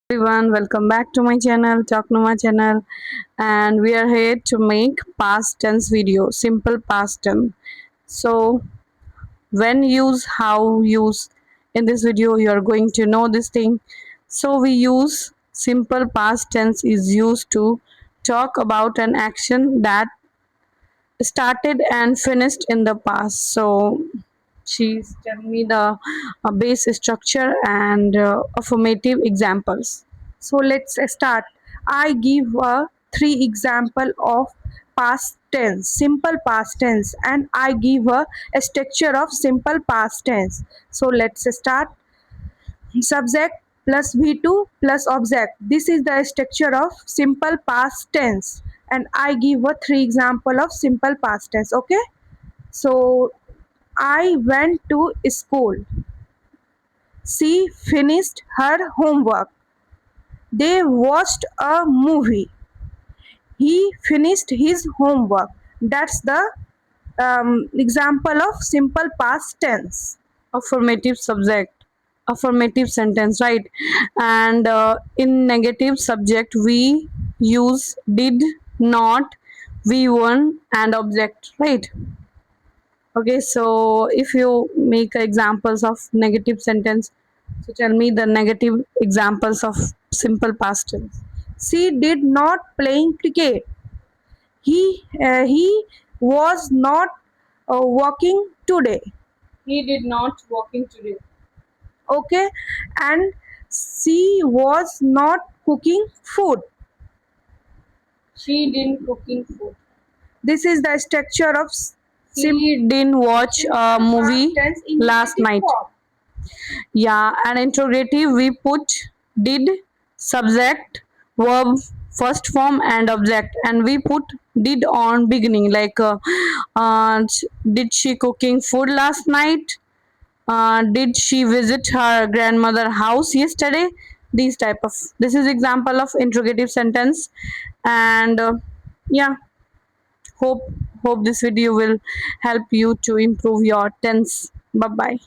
Everyone, welcome back to my channel, Talknuma channel, and we are here to make past tense video, simple past tense. So, when use, how use, in this video you are going to know this thing. So, we use simple past tense is used to talk about an action that started and finished in the past. So, she's telling me the base structure and affirmative examples. So let's start. I give three example of past tense, simple past tense, and I give a structure of simple past tense. So let's start. Subject plus V2 plus object. This is the structure of simple past tense, and I give three example of simple past tense. Okay. So I went to school. She finished her homework. They watched a movie. He finished his homework. That's the example of simple past tense. Affirmative subject, affirmative sentence, right? And in negative subject we use did, not, v1 and object, right? Okay, so if you make examples of negative sentence, so tell me the negative examples of simple past tense. She did not playing cricket. He was not walking today. He did not walking today. Okay, and she was not cooking food. She didn't cooking food. This is the structure of She didn't watch a movie last night. Yeah, and interrogative we put did, subject, verb, first form and object, and we put did on beginning, like did she cooking food last night, did she visit her grandmother house yesterday, these type of, this is example of interrogative sentence. And yeah, hope hope this video will help you to improve your tense. Bye bye.